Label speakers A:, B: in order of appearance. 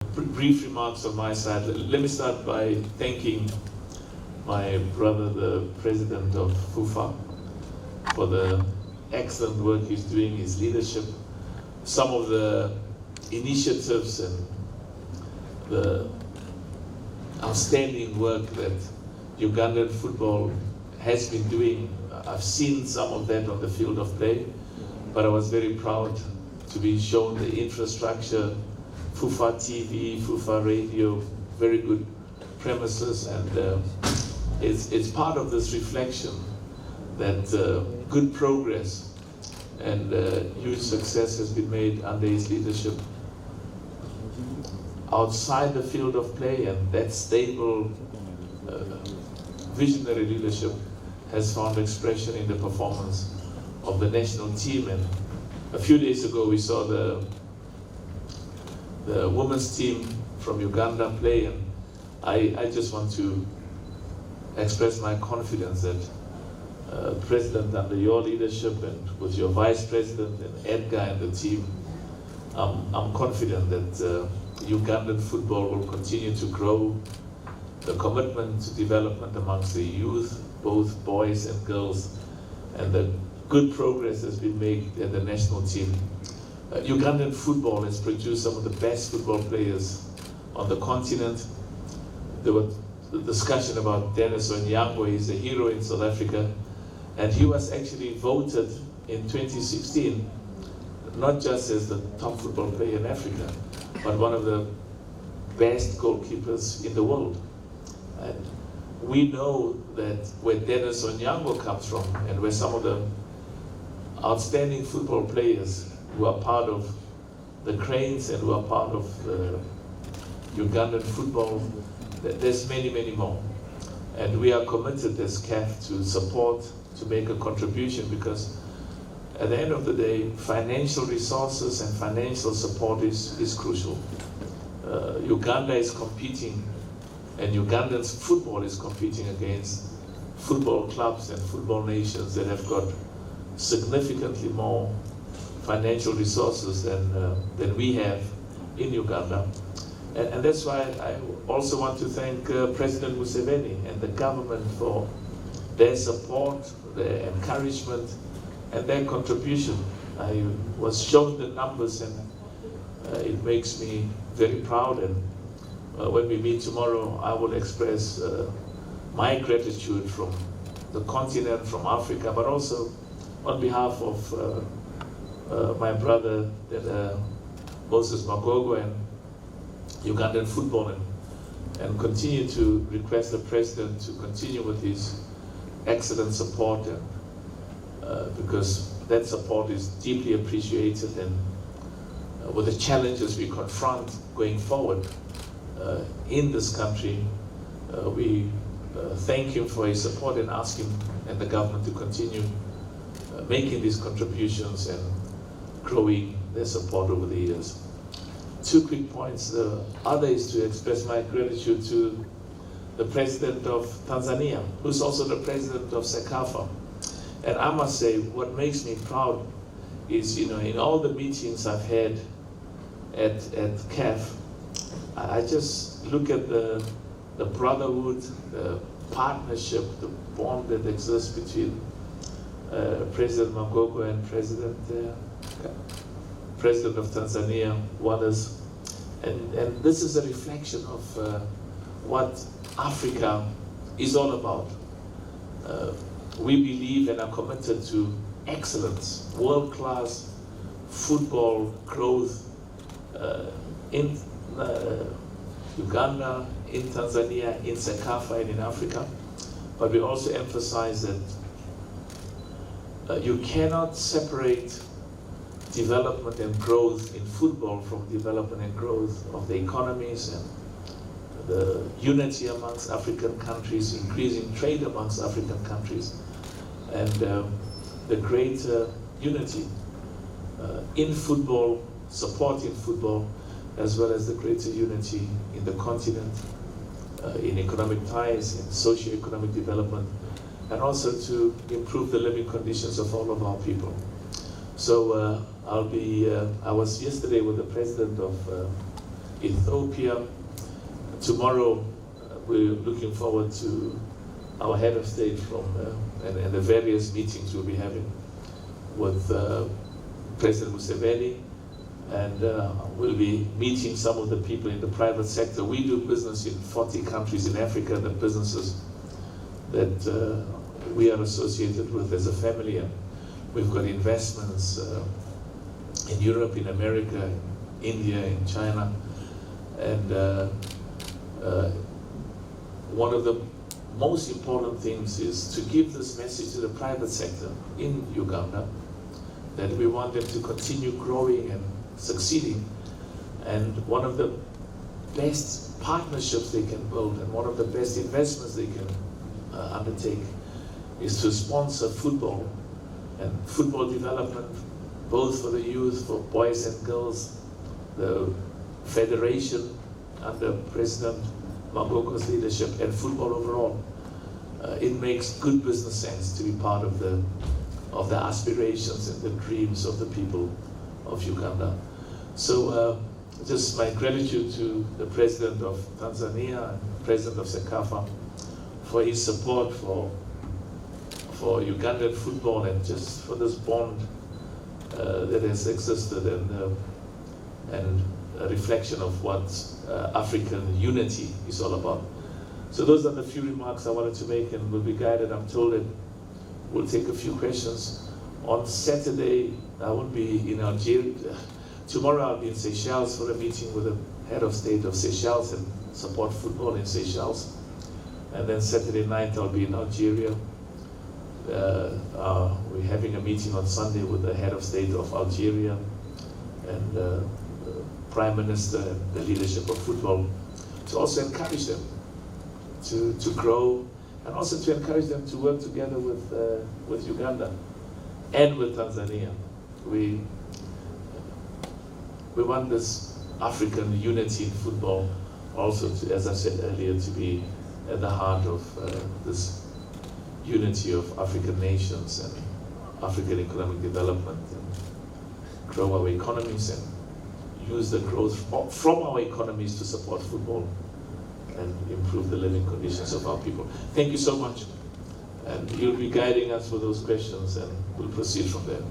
A: Brief remarks on my side. Let me start by thanking my brother, the president of FUFA, for the excellent work he's doing, his leadership, some of the initiatives and the outstanding work that Ugandan football has been doing. I've seen some of that on the field of play, but I was very proud to be shown the infrastructure, FUFA TV, FUFA radio, very good premises, and it's part of this reflection that good progress and huge success has been made under his leadership outside the field of play, and that stable, visionary leadership has found expression in the performance of the national team. And a few days ago we saw the women's team from Uganda play, and I just want to express my confidence that President, under your leadership and with your Vice President and Edgar and the team, I'm confident that Ugandan football will continue to grow. The commitment to development amongst the youth, both boys and girls, and the good progress has been made at the national team. Ugandan football has produced some of the best football players on the continent. There was the discussion about Dennis Onyango. He's a hero in South Africa, and he was actually voted in 2016 not just as the top football player in Africa, but one of the best goalkeepers in the world. And we know that where Dennis Onyango comes from, and where some of the outstanding football players who are part of the Cranes and who are part of Ugandan football, there's many, many more. And we are committed as CAF to support, to make a contribution, because at the end of the day, financial resources and financial support is crucial. Uganda is competing, and Ugandan's football is competing against football clubs and football nations that have got significantly more financial resources than we have in Uganda. And that's why I also want to thank President Motsepe and the government for their support, their encouragement, and their contribution. I was shown the numbers, and it makes me very proud. And when we meet tomorrow, I will express my gratitude from the continent, from Africa, but also on behalf of my brother, Moses Magogo, and Ugandan football, and continue to request the president to continue with his excellent support, and because that support is deeply appreciated. And with the challenges we confront going forward in this country, we thank him for his support and ask him and the government to continue making these contributions and growing their support over the years. 2 quick points. The other is to express my gratitude to the president of Tanzania, who's also the president of CAF. And I must say, what makes me proud is, in all the meetings I've had at CAF, I just look at the brotherhood, the partnership, the bond that exists between President Magogo and President of Tanzania, Wallace. And this is a reflection of what Africa is all about. We believe and are committed to excellence, world-class football growth in Uganda, in Tanzania, in CECAFA, and in Africa. But we also emphasize that you cannot separate development and growth in football from development and growth of the economies and the unity amongst African countries, increasing trade amongst African countries, and the greater unity in football, supporting football, as well as the greater unity in the continent, in economic ties, in socio-economic development, and also to improve the living conditions of all of our people. So I was yesterday with the president of Ethiopia. Tomorrow, we're looking forward to our head of state from and the various meetings we'll be having with President Motsepe, and we'll be meeting some of the people in the private sector. We do business in 40 countries in Africa, the businesses that we are associated with as a family, and we've got investments in Europe, in America, in India, in China, and one of the most important things is to give this message to the private sector in Uganda, that we want them to continue growing and succeeding. And one of the best partnerships they can build and one of the best investments they can undertake is to sponsor football and football development, both for the youth, for boys and girls. The federation under President Magogo's leadership, and football overall. It makes good business sense to be part of the aspirations and the dreams of the people of Uganda. So just my gratitude to the President of Tanzania and President of CAF for his support for Ugandan football, and just for this bond that has existed, and a reflection of what African unity is all about. So those are the few remarks I wanted to make, and will be guided. I'm told that we'll take a few questions. On Saturday, I will be in Algeria. Tomorrow I'll be in Seychelles for a meeting with the head of state of Seychelles and support football in Seychelles. And then Saturday night I'll be in Algeria. We're having a meeting on Sunday with the head of state of Algeria and Prime Minister and the leadership of football, to also encourage them to grow, and also to encourage them to work together with Uganda and with Tanzania. We want this African unity in football also, to, as I said earlier, to be at the heart of this unity of African nations and African economic development, and grow our economies and use the growth from our economies to support football and improve the living conditions of our people. Thank you so much. And you'll be guiding us with those questions, and we'll proceed from there.